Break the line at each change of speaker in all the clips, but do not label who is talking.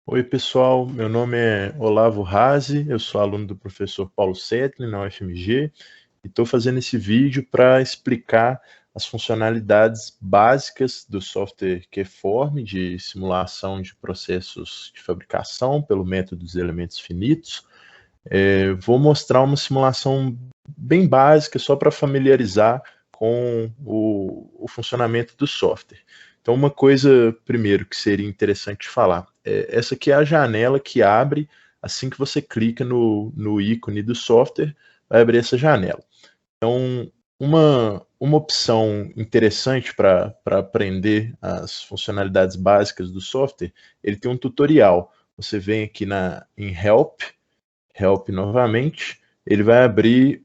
Oi, pessoal. Meu nome é Olavo Razi, eu sou aluno do professor Paulo Setlin na UFMG e estou fazendo esse vídeo para explicar as funcionalidades básicas do software Keyform de simulação de processos de fabricação pelo método dos elementos finitos. Vou mostrar uma simulação bem básica só para familiarizar com o funcionamento do software. Então, uma coisa, primeiro, que seria interessante falar, essa aqui é a janela que abre assim que você clica no ícone do software, vai abrir essa janela. Então, uma opção interessante para aprender as funcionalidades básicas do software, ele tem um tutorial. Você vem aqui em Help novamente, ele vai abrir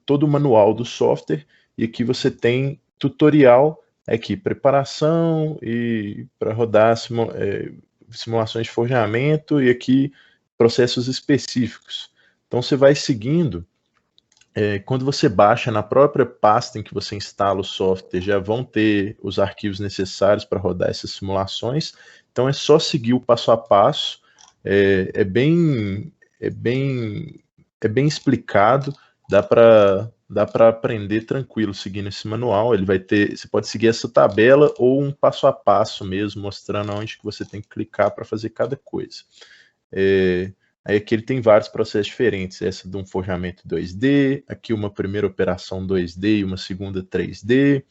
todo o manual do software e aqui você tem tutorial, aqui preparação e para rodar simulações de forjamento e aqui processos específicos. Então você vai seguindo, quando você baixa na própria pasta em que você instala o software, já vão ter os arquivos necessários para rodar essas simulações, então é só seguir o passo a passo, é, é bem é bem, é bem explicado, dá para aprender tranquilo seguindo esse manual. Ele vai ter, você pode seguir essa tabela ou um passo a passo mesmo, mostrando onde que você tem que clicar para fazer cada coisa. Aí aqui ele tem vários processos diferentes, essa de um forjamento 2D, aqui uma primeira operação 2D e uma segunda 3D,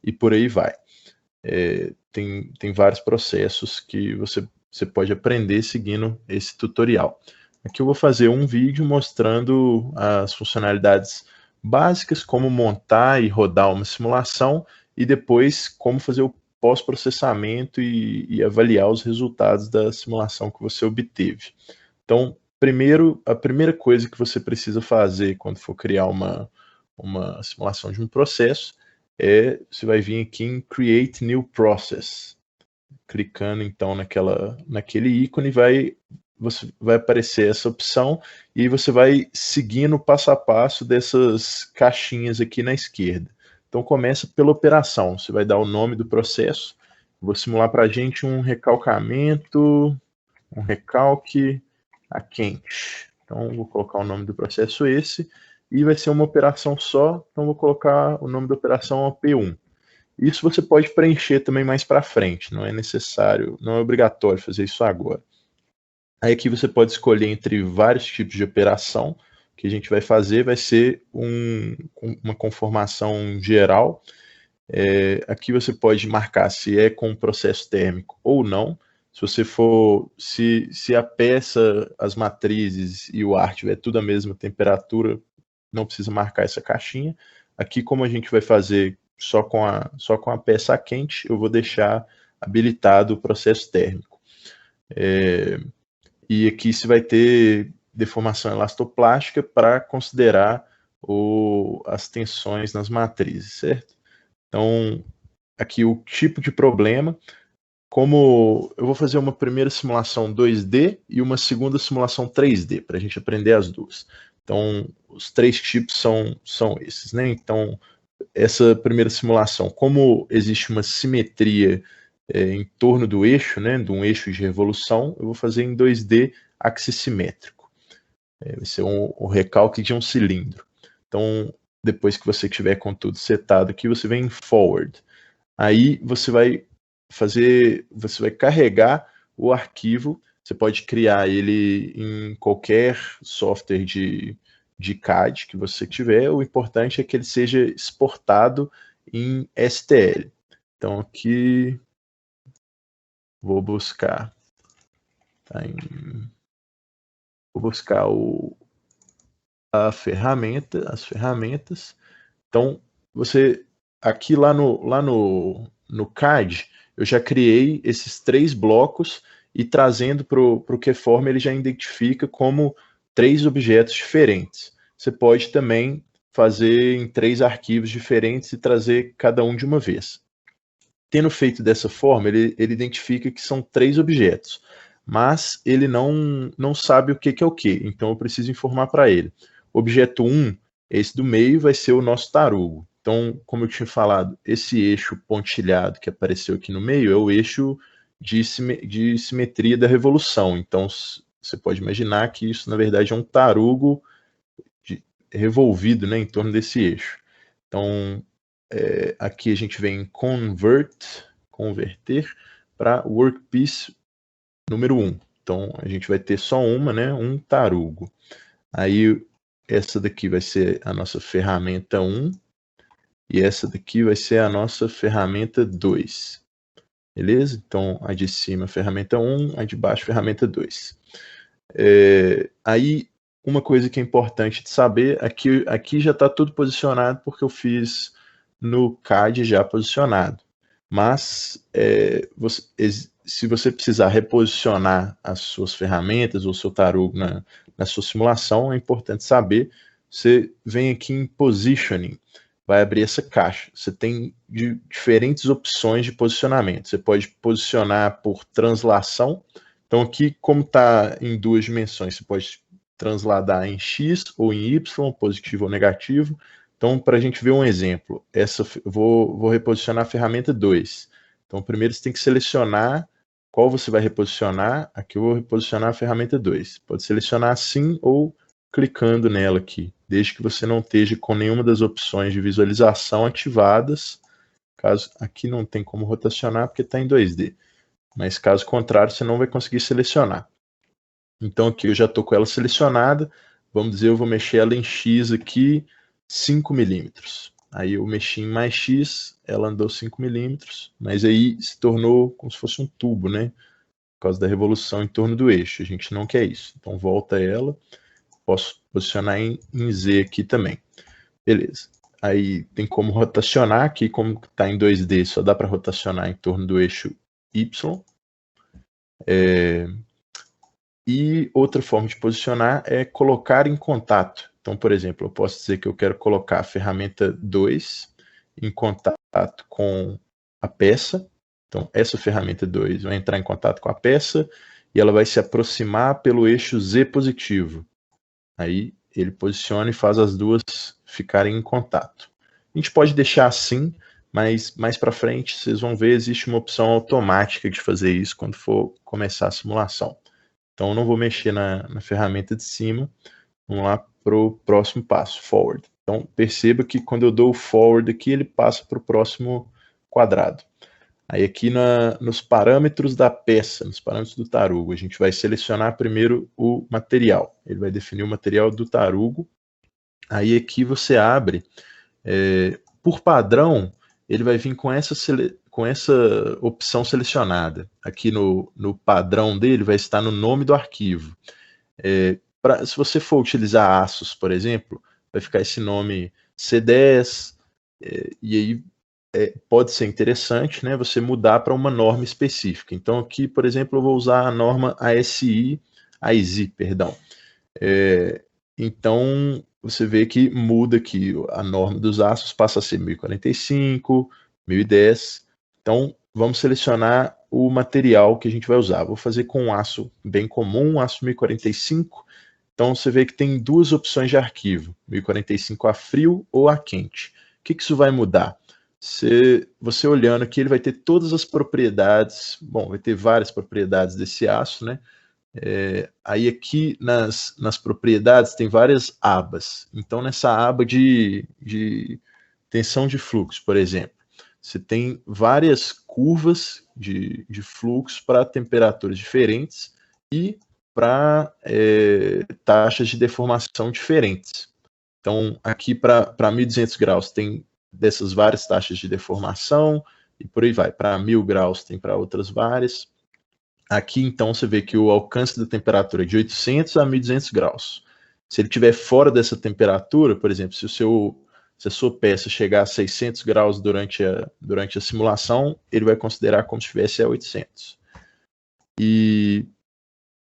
e por aí vai. Tem vários processos que você pode aprender seguindo esse tutorial. Aqui eu vou fazer um vídeo mostrando as funcionalidades básicas, como montar e rodar uma simulação, e depois como fazer o pós-processamento e avaliar os resultados da simulação que você obteve. Então, primeiro, a primeira coisa que você precisa fazer quando for criar uma simulação de um processo você vai vir aqui em Create New Process. Clicando então naquele ícone, você vai aparecer essa opção e você vai seguindo o passo a passo dessas caixinhas aqui na esquerda. Então começa pela operação, você vai dar o nome do processo. Vou simular para a gente um recalcamento, um recalque a quente. Então vou colocar o nome do processo esse, e vai ser uma operação só, então vou colocar o nome da operação P1. Isso você pode preencher também mais para frente, não é necessário, não é obrigatório fazer isso agora. Aí aqui você pode escolher entre vários tipos de operação. O que a gente vai fazer vai ser uma conformação geral. Aqui você pode marcar se é com processo térmico ou não. Se a peça, as matrizes e o ar tiver tudo a mesma temperatura, não precisa marcar essa caixinha. Aqui, como a gente vai fazer só com a peça quente, eu vou deixar habilitado o processo térmico. E aqui você vai ter deformação elastoplástica para considerar as tensões nas matrizes, certo? Então, aqui o tipo de problema, como eu vou fazer uma primeira simulação 2D e uma segunda simulação 3D, para a gente aprender as duas. Então, os três tipos são esses, né? Então, essa primeira simulação, como existe uma simetria em torno do eixo, né, de um eixo de revolução, eu vou fazer em 2D axissimétrico. Vai ser um recalque de um cilindro. Então, depois que você tiver com tudo setado aqui, você vem em Forward. Aí você vai carregar o arquivo, você pode criar ele em qualquer software de CAD que você tiver, o importante é que ele seja exportado em STL. Então aqui vou buscar, tá, vou buscar as ferramentas. Então você aqui no CAD eu já criei esses três blocos e trazendo para o Keyform ele já identifica como três objetos diferentes. Você pode também fazer em três arquivos diferentes e trazer cada um de uma vez. Tendo feito dessa forma, ele identifica que são três objetos, mas ele não sabe o que é o que, então eu preciso informar para ele. Objeto 1, esse do meio, vai ser o nosso tarugo. Então, como eu tinha falado, esse eixo pontilhado que apareceu aqui no meio é o eixo de simetria da revolução. Então, você pode imaginar que isso, na verdade, é um tarugo revolvido, né, em torno desse eixo. Então, aqui a gente vem converter para workpiece número 1. Então, a gente vai ter só uma, né, um tarugo. Aí, essa daqui vai ser a nossa ferramenta 1, e essa daqui vai ser a nossa ferramenta 2. Beleza? Então, a de cima, ferramenta 1, a de baixo, ferramenta 2. Aí, uma coisa que é importante de saber, aqui já está tudo posicionado porque eu fiz no CAD já posicionado. Mas, se você precisar reposicionar as suas ferramentas ou seu tarugo na sua simulação, é importante saber. Você vem aqui em Positioning, vai abrir essa caixa. Você tem diferentes opções de posicionamento. Você pode posicionar por translação. Então aqui, como está em 2 dimensões, você pode transladar em X ou em Y, positivo ou negativo. Então, para a gente ver um exemplo, vou reposicionar a ferramenta 2. Então, primeiro você tem que selecionar qual você vai reposicionar. Aqui eu vou reposicionar a ferramenta 2. Pode selecionar assim ou clicando nela aqui, desde que você não esteja com nenhuma das opções de visualização ativadas. Caso aqui não tem como rotacionar porque está em 2D. Mas caso contrário, você não vai conseguir selecionar. Então aqui eu já estou com ela selecionada. Vamos dizer, eu vou mexer ela em X aqui, 5 milímetros. Aí eu mexi em mais X, ela andou 5 milímetros, mas aí se tornou como se fosse um tubo, né? Por causa da revolução em torno do eixo. A gente não quer isso. Então volta ela. Posso posicionar em Z aqui também. Beleza. Aí tem como rotacionar aqui, como está em 2D, só dá para rotacionar em torno do eixo Y. E outra forma de posicionar é colocar em contato. Então, por exemplo, eu posso dizer que eu quero colocar a ferramenta 2 em contato com a peça. Então, essa ferramenta 2 vai entrar em contato com a peça e ela vai se aproximar pelo eixo Z positivo. Aí ele posiciona e faz as duas ficarem em contato. A gente pode deixar assim, mas mais para frente vocês vão ver, existe uma opção automática de fazer isso quando for começar a simulação. Então eu não vou mexer na ferramenta de cima. Vamos lá para o próximo passo, forward. Então perceba que quando eu dou o forward aqui, ele passa para o próximo quadrado. Aí aqui nos parâmetros da peça, nos parâmetros do tarugo, a gente vai selecionar primeiro o material. Ele vai definir o material do tarugo. Aí aqui você abre, por padrão, ele vai vir com essa opção selecionada. Aqui no padrão dele vai estar no nome do arquivo. Se você for utilizar ASUS, por exemplo, vai ficar esse nome C10, e aí pode ser interessante, né, você mudar para uma norma específica. Então aqui, por exemplo, eu vou usar a norma ASI, perdão. Então você vê que muda aqui, a norma dos aços passa a ser 1045, 1010. Então vamos selecionar o material que a gente vai usar. Vou fazer com um aço bem comum, aço 1045. Então você vê que tem duas opções de arquivo, 1045 a frio ou a quente. O que isso vai mudar? Você olhando aqui, ele vai ter todas as propriedades, bom, vai ter várias propriedades desse aço, né? Aí aqui nas propriedades tem várias abas. Então nessa aba de tensão de fluxo, por exemplo, você tem várias curvas de fluxo para temperaturas diferentes e para taxas de deformação diferentes. Então aqui para 1200 graus tem dessas várias taxas de deformação e por aí vai. Para 1000 graus tem para outras várias. Aqui, então, você vê que o alcance da temperatura é de 800 a 1200 graus. Se ele estiver fora dessa temperatura, por exemplo, se a sua peça chegar a 600 graus durante a simulação, ele vai considerar como se estivesse a 800. E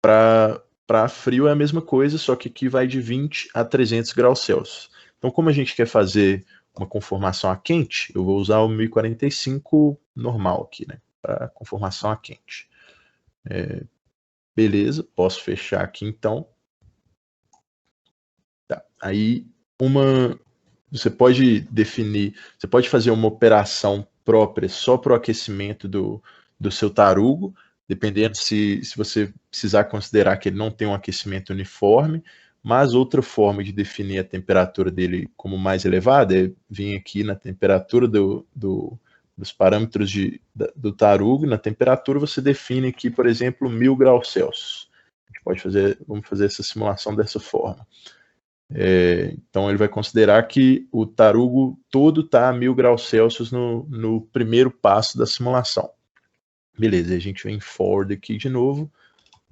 para frio é a mesma coisa, só que aqui vai de 20 a 300 graus Celsius. Então, como a gente quer fazer uma conformação a quente, eu vou usar o 1045 normal aqui, né, para conformação a quente. Beleza, posso fechar aqui então. Tá. Aí você pode fazer uma operação própria só para o aquecimento do seu tarugo. dependendo se você precisar considerar que ele não tem um aquecimento uniforme, mas outra forma de definir a temperatura dele como mais elevada é vir aqui na temperatura dos parâmetros do tarugo. Na temperatura você define aqui, por exemplo, 1000 graus Celsius. A gente pode vamos fazer essa simulação dessa forma. Então ele vai considerar que o tarugo todo está a 1000 graus Celsius no primeiro passo da simulação. Beleza, a gente vem forward aqui de novo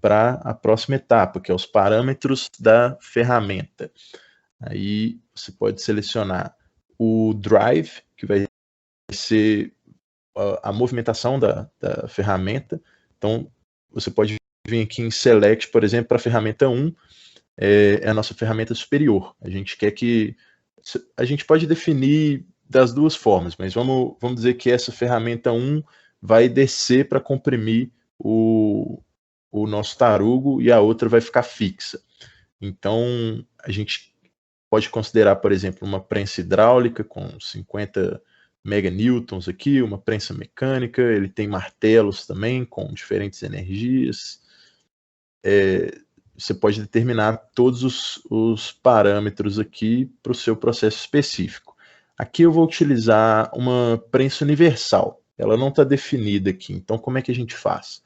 para a próxima etapa, que é os parâmetros da ferramenta. Aí você pode selecionar o drive, que vai ser a movimentação da ferramenta. Então você pode vir aqui em select, por exemplo, para a ferramenta 1, é a nossa ferramenta superior. A gente quer que... A gente pode definir das duas formas, mas vamos dizer que essa ferramenta 1 vai descer para comprimir o nosso tarugo e a outra vai ficar fixa. Então, a gente pode considerar, por exemplo, uma prensa hidráulica com 50 meganewtons aqui, uma prensa mecânica, ele tem martelos também com diferentes energias. Você pode determinar todos os parâmetros aqui para o seu processo específico. Aqui eu vou utilizar uma prensa universal. Ela não está definida aqui, então como é que a gente faz?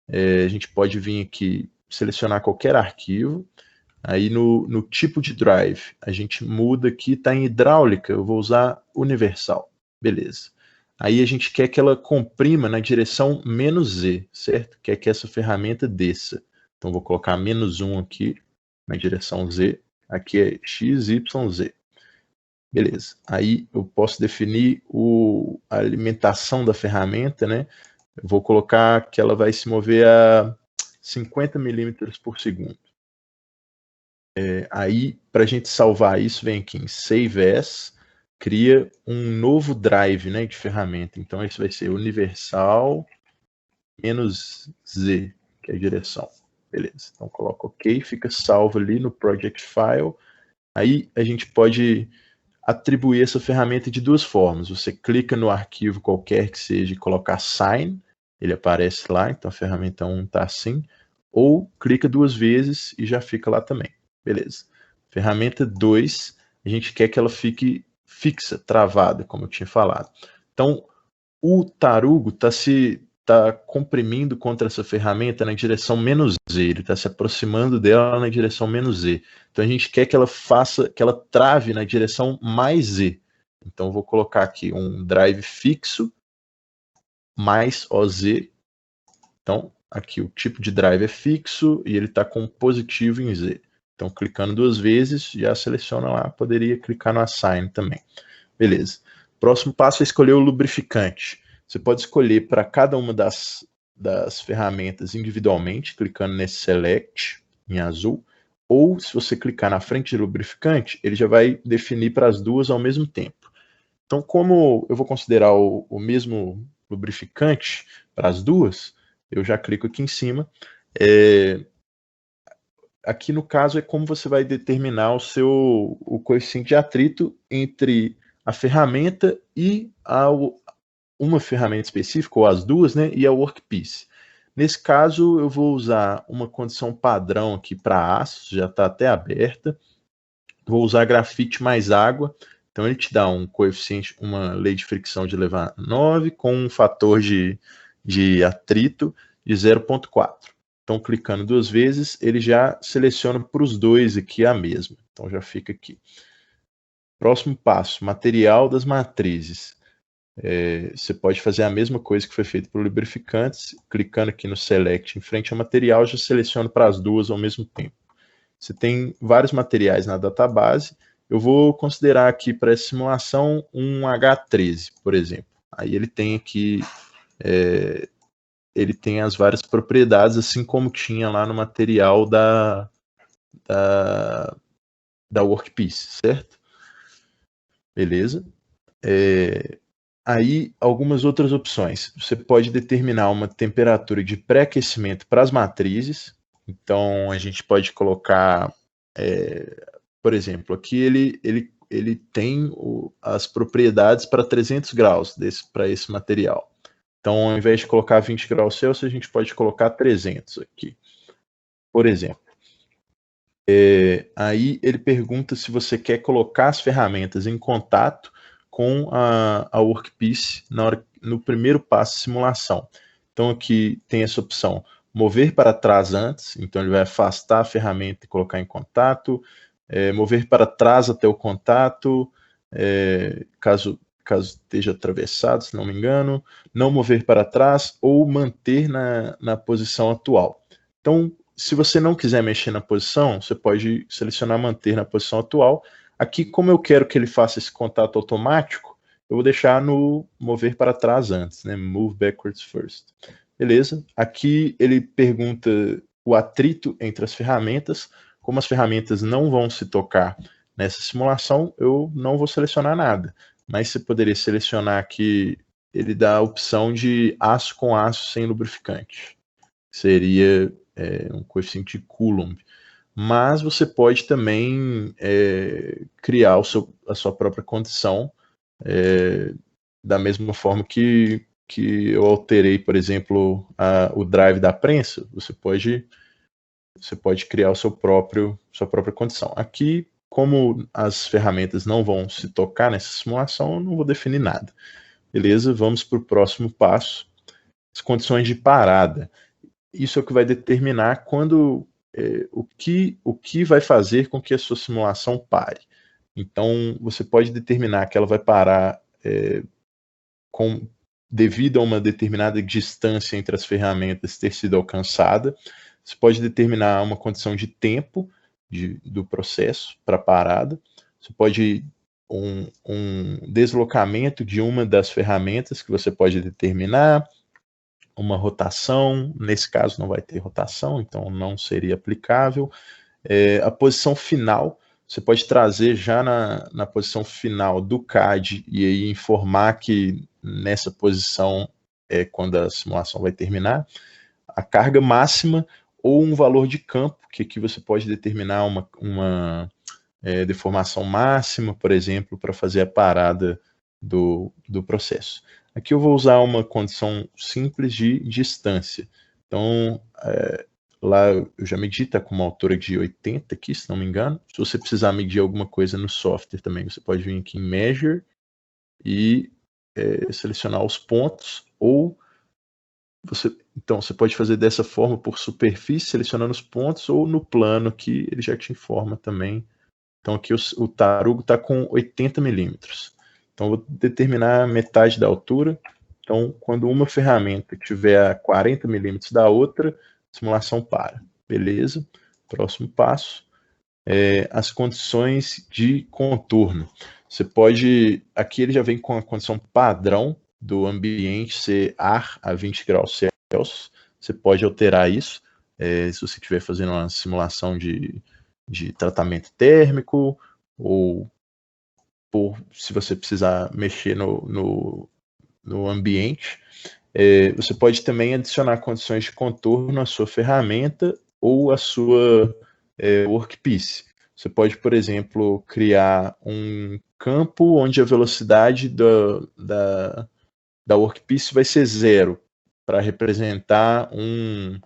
A gente pode vir aqui, selecionar qualquer arquivo, aí no tipo de drive, a gente muda aqui, está em hidráulica, eu vou usar universal, beleza. Aí a gente quer que ela comprima na direção -Z, certo? Quer que essa ferramenta desça. Então vou colocar -1 aqui, na direção Z, aqui é X, Y, Z. Beleza, aí eu posso definir a alimentação da ferramenta, né? Eu vou colocar que ela vai se mover a 50 milímetros por segundo. Aí, para a gente salvar isso, vem aqui em Save As, cria um novo drive, né, de ferramenta. Então, esse vai ser universal -Z, que é a direção. Beleza, então coloca OK, fica salvo ali no Project File. Aí a gente pode atribuir essa ferramenta de duas formas. Você clica no arquivo qualquer que seja e colocar sign, ele aparece lá, então a ferramenta 1 está assim, ou clica duas vezes e já fica lá também. Beleza. Ferramenta 2, a gente quer que ela fique fixa, travada, como eu tinha falado. Então, o tarugo está comprimindo contra essa ferramenta na direção -Z, ele está se aproximando dela na direção -Z. Então a gente quer que ela trave na direção mais Z. Então eu vou colocar aqui um drive fixo mais OZ. Então aqui o tipo de drive é fixo e ele está com positivo em Z. Então clicando duas vezes já seleciona lá, poderia clicar no assign também. Beleza. Próximo passo é escolher o lubrificante. Você pode escolher para cada uma das ferramentas individualmente, clicando nesse Select, em azul, ou se você clicar na frente de lubrificante, ele já vai definir para as duas ao mesmo tempo. Então, como eu vou considerar o mesmo lubrificante para as duas, eu já clico aqui em cima. Aqui no caso é como você vai determinar o coeficiente de atrito entre a ferramenta e uma ferramenta específica, ou as duas, né, e a workpiece. Nesse caso, eu vou usar uma condição padrão aqui para aço, já está até aberta. Vou usar grafite mais água, então ele te dá um coeficiente, uma lei de fricção de elevar 9, com um fator de atrito de 0,4. Então, clicando duas vezes, ele já seleciona para os dois aqui a mesma. Então, já fica aqui. Próximo passo, material das matrizes. Você pode fazer a mesma coisa que foi feito para lubrificantes, clicando aqui no Select em frente ao material, já seleciona para as duas ao mesmo tempo. Você tem vários materiais na database, eu vou considerar aqui para essa simulação um H13, por exemplo. Aí ele tem aqui, ele tem as várias propriedades, assim como tinha lá no material da workpiece, certo? Beleza. Aí, algumas outras opções. Você pode determinar uma temperatura de pré-aquecimento para as matrizes. Então, a gente pode colocar, por exemplo, aqui ele tem as propriedades para 300 graus para esse material. Então, ao invés de colocar 20 graus Celsius, a gente pode colocar 300 aqui, por exemplo. Aí ele pergunta se você quer colocar as ferramentas em contato com a workpiece no primeiro passo de simulação. Então aqui tem essa opção, mover para trás antes, então ele vai afastar a ferramenta e colocar em contato, mover para trás até o contato, caso esteja atravessado, se não me engano, não mover para trás ou manter na posição atual. Então, se você não quiser mexer na posição, você pode selecionar manter na posição atual. Aqui, como eu quero que ele faça esse contato automático, eu vou deixar no mover para trás antes, né? Move backwards first. Beleza? Aqui ele pergunta o atrito entre as ferramentas. Como as ferramentas não vão se tocar nessa simulação, eu não vou selecionar nada. Mas você poderia selecionar aqui, ele dá a opção de aço com aço sem lubrificante. Seria um coeficiente de Coulomb. Mas você pode também criar a sua própria condição, da mesma forma que eu alterei, por exemplo, o drive da prensa, você pode criar sua própria condição. Aqui, como as ferramentas não vão se tocar nessa simulação, eu não vou definir nada. Beleza? Vamos para o próximo passo, as condições de parada. Isso é o que vai determinar quando o que vai fazer com que a sua simulação pare. Então, você pode determinar que ela vai parar devido a uma determinada distância entre as ferramentas ter sido alcançada. Você pode determinar uma condição de tempo do processo para parada. Você pode um deslocamento de uma das ferramentas que você pode determinar, uma rotação, nesse caso não vai ter rotação, então não seria aplicável. A posição final, você pode trazer já na posição final do CAD e aí informar que nessa posição é quando a simulação vai terminar. A carga máxima ou um valor de campo, que aqui você pode determinar uma deformação máxima, por exemplo, para fazer a parada do processo. Aqui eu vou usar uma condição simples de distância. Então, lá eu já medi, está com uma altura de 80 aqui, se não me engano. Se você precisar medir alguma coisa no software também, você pode vir aqui em Measure e selecionar os pontos, ou então você pode fazer dessa forma por superfície, selecionando os pontos, ou no plano que ele já te informa também. Então aqui o tarugo está com 80 milímetros. Então eu vou determinar metade da altura. Então quando uma ferramenta tiver a 40 milímetros da outra, a simulação para. Beleza? Próximo passo. As condições de contorno. Você pode, aqui ele já vem com a condição padrão do ambiente ser ar a 20 graus Celsius. Você pode alterar isso, se você estiver fazendo uma simulação de tratamento térmico, ou se você precisar mexer no ambiente. Você pode também adicionar condições de contorno à sua ferramenta ou à sua workpiece. Você pode, por exemplo, criar um campo onde a velocidade da workpiece vai ser 0, para representar um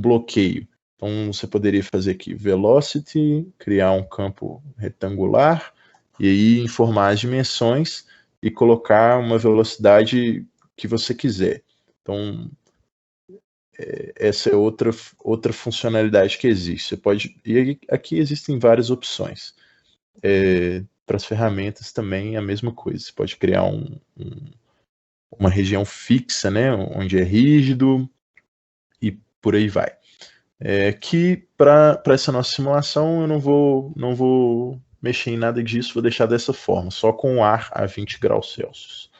bloqueio. Então você poderia fazer aqui velocity, criar um campo retangular, e aí informar as dimensões e colocar uma velocidade que você quiser. Então essa é outra funcionalidade que existe. Você pode, e aqui existem várias opções. Para as ferramentas também a mesma coisa. Você pode criar uma região fixa, né, onde é rígido, e por aí vai. Que para essa nossa simulação eu não vou mexer em nada disso, vou deixar dessa forma, só com ar a 20 graus Celsius.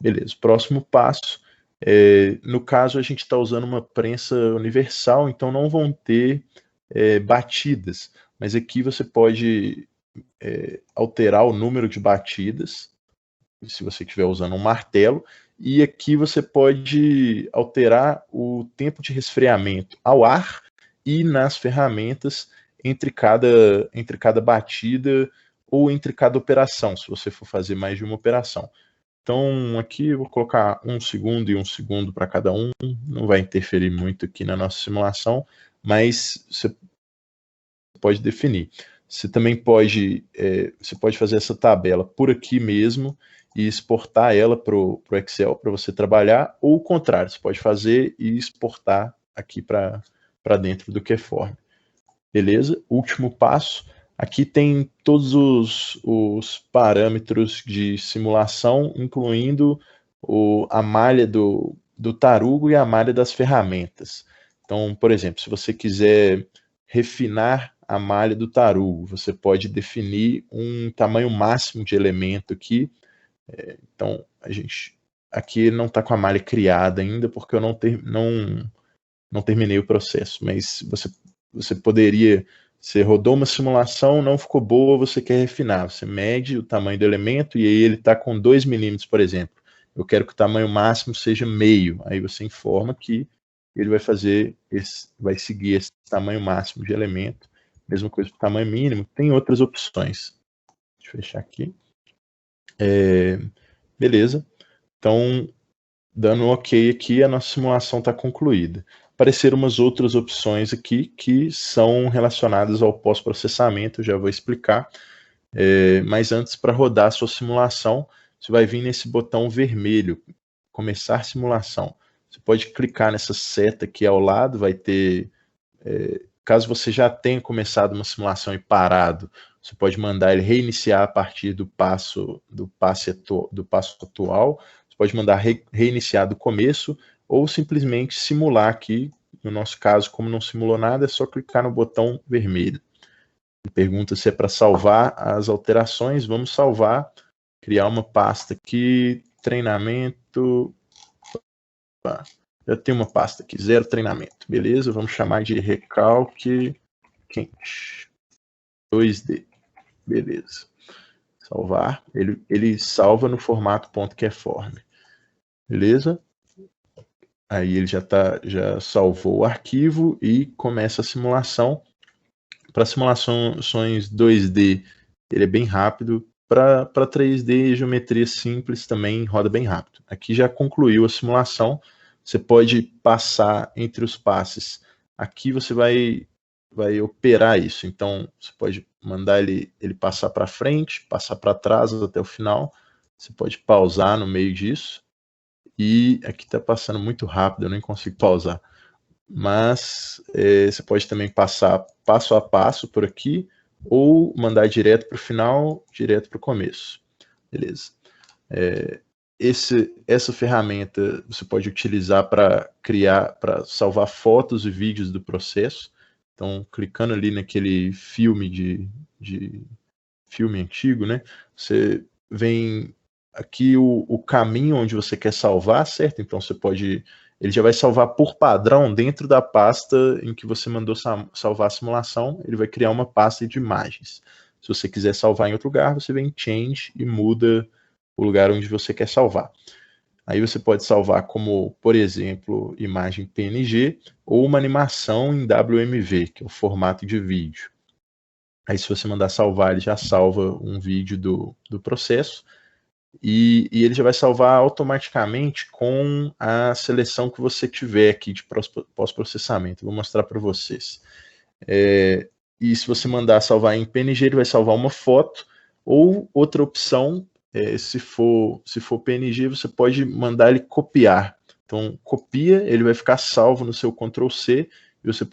Beleza, próximo passo. No caso a gente está usando uma prensa universal, então não vão ter batidas, mas aqui você pode alterar o número de batidas, se você estiver usando um martelo, e aqui você pode alterar o tempo de resfriamento ao ar e nas ferramentas entre cada batida ou entre cada operação, se você for fazer mais de uma operação. Então, aqui eu vou colocar 1 segundo e 1 segundo para cada um, não vai interferir muito aqui na nossa simulação, mas você pode definir. Você também pode, você pode fazer essa tabela por aqui mesmo e exportar ela para o Excel para você trabalhar, ou o contrário, você pode fazer e exportar aqui para dentro do QForm. Beleza? Último passo. Aqui tem todos os parâmetros de simulação, incluindo a malha do tarugo e a malha das ferramentas. Então, por exemplo, se você quiser refinar a malha do tarugo, você pode definir um tamanho máximo de elemento aqui. Então, aqui não está com a malha criada ainda, porque eu não terminei o processo, mas você poderia, você rodou uma simulação, não ficou boa, você quer refinar, você mede o tamanho do elemento e aí ele está com 2 milímetros, por exemplo. Eu quero que o tamanho máximo seja meio, aí você informa que ele vai seguir esse tamanho máximo de elemento, mesma coisa para o tamanho mínimo, tem outras opções. Deixa eu fechar aqui. Beleza. Então, dando um ok aqui, a nossa simulação está concluída. Apareceram umas outras opções aqui que são relacionadas ao pós-processamento, eu já vou explicar. Mas antes, para rodar a sua simulação, você vai vir nesse botão vermelho, começar simulação. Você pode clicar nessa seta aqui ao lado, vai ter, caso você já tenha começado uma simulação e parado, você pode mandar ele reiniciar a partir do passo atual. Você pode mandar reiniciar do começo ou simplesmente simular aqui. No nosso caso, como não simulou nada, é só clicar no botão vermelho. Ele pergunta se é para salvar as alterações. Vamos salvar, criar uma pasta aqui, treinamento. Opa, já tem uma pasta aqui, 0 treinamento. Beleza, vamos chamar de recalque quente 2D. Beleza. Salvar. Ele salva no formato .QForm. Beleza? Aí ele já salvou o arquivo e começa a simulação. Para simulações 2D, ele é bem rápido. Para 3D, geometria simples também roda bem rápido. Aqui já concluiu a simulação. Você pode passar entre os passes. Aqui você vai operar isso. Então, você pode mandar ele passar para frente, passar para trás até o final. Você pode pausar no meio disso. E aqui está passando muito rápido, eu nem consigo pausar. Mas você pode também passar passo a passo por aqui, ou mandar direto para o final, direto para o começo. Beleza. Essa ferramenta você pode utilizar para salvar fotos e vídeos do processo. Então, clicando ali naquele filme de filme antigo, né? Você vem aqui o caminho onde você quer salvar, certo? Então você pode, ele já vai salvar por padrão dentro da pasta em que você mandou salvar a simulação, ele vai criar uma pasta de imagens. Se você quiser salvar em outro lugar, você vem em Change e muda o lugar onde você quer salvar. Aí você pode salvar como, por exemplo, imagem PNG ou uma animação em WMV, que é o formato de vídeo. Aí se você mandar salvar, ele já salva um vídeo do processo e ele já vai salvar automaticamente com a seleção que você tiver aqui de pós-processamento. Vou mostrar para vocês. E se você mandar salvar em PNG, ele vai salvar uma foto, ou outra opção, se for PNG, você pode mandar ele copiar. Então, copia, ele vai ficar salvo no seu Ctrl+C, e você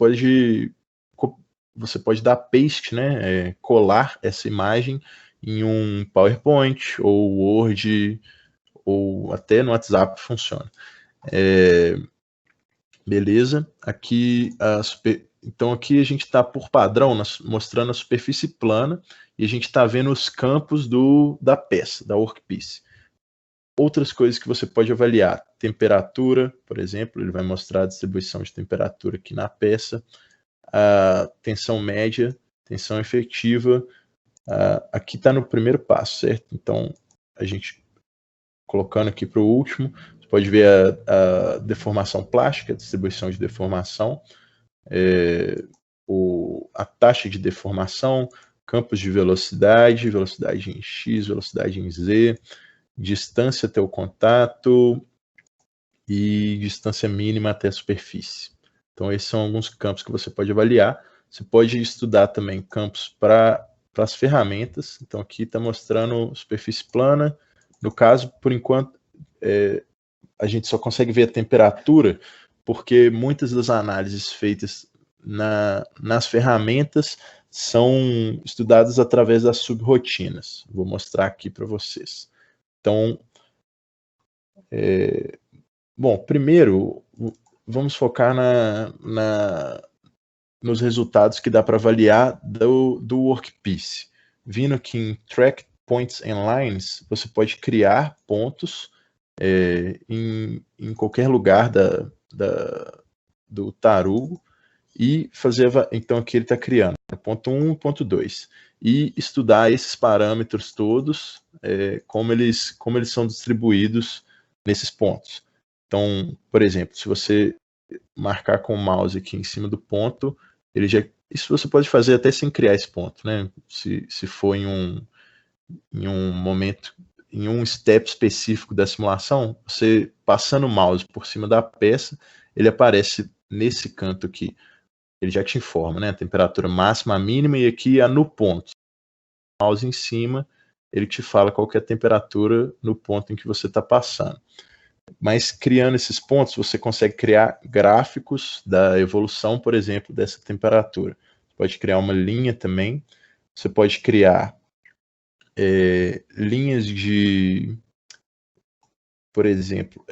pode dar paste, né, colar essa imagem em um PowerPoint, ou Word, ou até no WhatsApp funciona. Beleza? Aqui então aqui a gente está por padrão mostrando a superfície plana e a gente está vendo os campos da peça, da workpiece. Outras coisas que você pode avaliar, temperatura, por exemplo, ele vai mostrar a distribuição de temperatura aqui na peça, a tensão média, tensão efetiva, aqui está no primeiro passo, certo? Então, a gente colocando aqui para o último, você pode ver a deformação plástica, a distribuição de deformação, a taxa de deformação, campos de velocidade em X, velocidade em Z, distância até o contato e distância mínima até a superfície. Então, esses são alguns campos que você pode avaliar. Você pode estudar também campos para as ferramentas. Então, aqui está mostrando superfície plana. No caso, por enquanto, a gente só consegue ver a temperatura, porque muitas das análises feitas nas ferramentas são estudadas através das subrotinas. Vou mostrar aqui para vocês. Então, bom, primeiro, vamos focar nos resultados que dá para avaliar do workpiece. Vindo aqui em Track Points and Lines, você pode criar pontos em qualquer lugar do tarugo e fazer, então aqui ele está criando ponto 1 e ponto 2, e estudar esses parâmetros todos, como eles são distribuídos nesses pontos. Então, por exemplo, se você marcar com o mouse aqui em cima do ponto, isso você pode fazer até sem criar esse ponto, né? Se for em um momento, em um step específico da simulação, você passando o mouse por cima da peça, ele aparece nesse canto aqui. Ele já te informa, né? A temperatura máxima, a mínima, e aqui no ponto. O mouse em cima, ele te fala qual que é a temperatura no ponto em que você está passando. Mas criando esses pontos, você consegue criar gráficos da evolução, por exemplo, dessa temperatura. Você pode criar uma linha também. Você pode criar linhas de, por exemplo,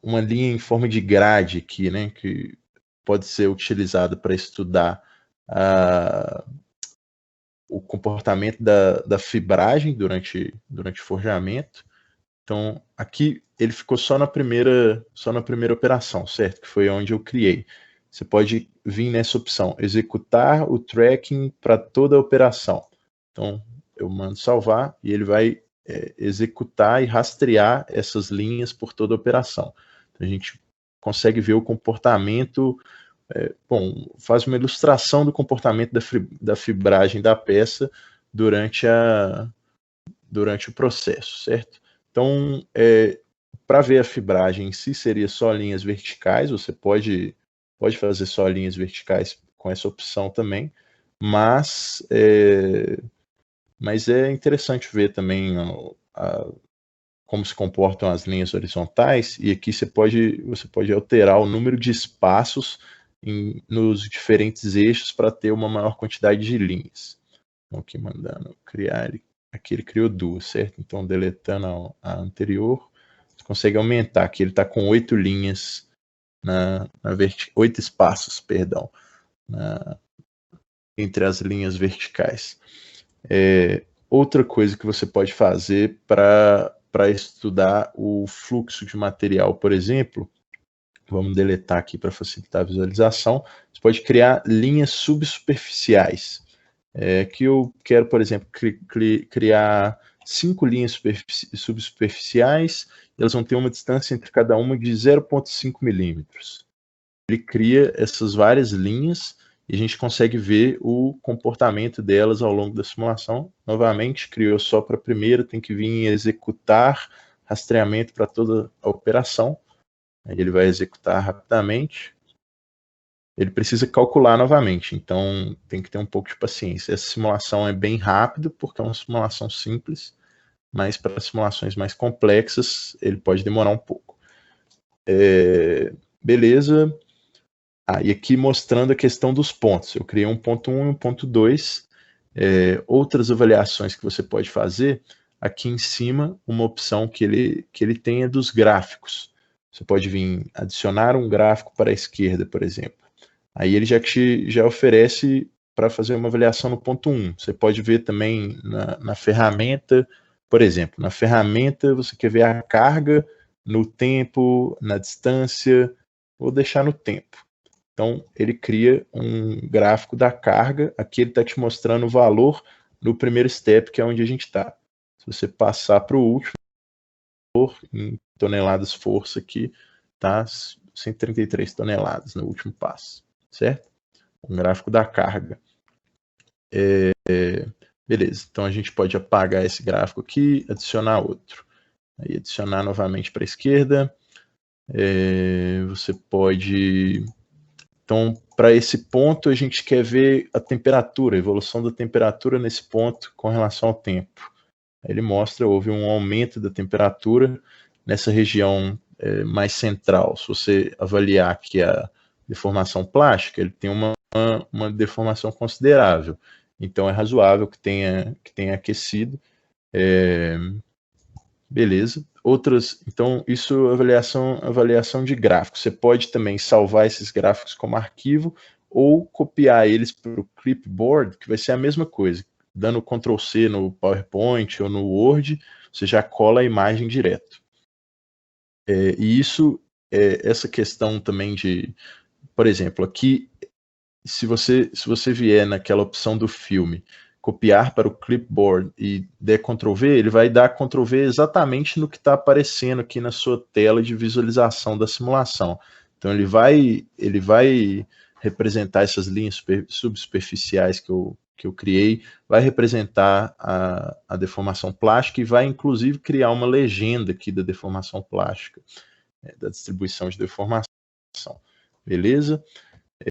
uma linha em forma de grade aqui, né, que pode ser utilizada para estudar o comportamento da fibragem durante o forjamento. Então, aqui ele ficou só na primeira operação, certo? Que foi onde eu criei. Você pode vir nessa opção, executar o tracking para toda a operação. Então, eu mando salvar e ele vai executar e rastrear essas linhas por toda a operação. Então, a gente consegue ver o comportamento, faz uma ilustração do comportamento da fibragem da peça durante o processo, certo? Então, para ver a fibragem em si, seria só linhas verticais. Você pode fazer só linhas verticais com essa opção também, mas é interessante ver também como se comportam as linhas horizontais, e aqui você pode alterar o número de espaços nos diferentes eixos para ter uma maior quantidade de linhas. Então, aqui mandando criar ele. Aqui ele criou duas, certo? Então, deletando a anterior, você consegue aumentar. Aqui ele está com 8 linhas, 8 espaços, perdão, entre as linhas verticais. Outra coisa que você pode fazer para estudar o fluxo de material, por exemplo, vamos deletar aqui para facilitar a visualização, você pode criar linhas subsuperficiais. Que eu quero, por exemplo, criar 5 linhas subsuperficiais, e elas vão ter uma distância entre cada uma de 0,5 milímetros. Ele cria essas várias linhas e a gente consegue ver o comportamento delas ao longo da simulação. Novamente, criou só para a primeira, tem que vir em executar rastreamento para toda a operação. Aí ele vai executar rapidamente. Ele precisa calcular novamente, então tem que ter um pouco de paciência. Essa simulação é bem rápida, porque é uma simulação simples, mas para simulações mais complexas, ele pode demorar um pouco. Beleza. E aqui mostrando a questão dos pontos. Eu criei um ponto 1 e um ponto 2. Outras avaliações que você pode fazer, aqui em cima, uma opção que ele tem é dos gráficos. Você pode vir adicionar um gráfico para a esquerda, por exemplo. Aí ele já oferece para fazer uma avaliação no ponto 1. Você pode ver também na ferramenta, por exemplo, na ferramenta você quer ver a carga no tempo, na distância, vou deixar no tempo. Então ele cria um gráfico da carga, aqui ele está te mostrando o valor no primeiro step, que é onde a gente está. Se você passar para o último, em toneladas força aqui, tá 133 toneladas no último passo. Certo? Um gráfico da carga. Beleza, então a gente pode apagar esse gráfico aqui, adicionar outro. Aí adicionar novamente para a esquerda. Você pode... Então, para esse ponto, a gente quer ver a temperatura, a evolução da temperatura nesse ponto com relação ao tempo. Aí ele mostra, houve um aumento da temperatura nessa região mais central. Se você avaliar aqui a deformação plástica, ele tem uma deformação considerável. Então, é razoável que tenha aquecido. Beleza. Então, isso é avaliação de gráficos. Você pode também salvar esses gráficos como arquivo ou copiar eles para o clipboard, que vai ser a mesma coisa. Dando Ctrl+C no PowerPoint ou no Word, você já cola a imagem direto. E essa questão também de, por exemplo, aqui, se você vier naquela opção do filme, copiar para o clipboard e der Ctrl+V, ele vai dar Ctrl+V exatamente no que está aparecendo aqui na sua tela de visualização da simulação. Então ele vai representar essas linhas subsuperficiais que eu criei, vai representar a deformação plástica e vai inclusive criar uma legenda aqui da deformação plástica, da distribuição de deformação. Beleza?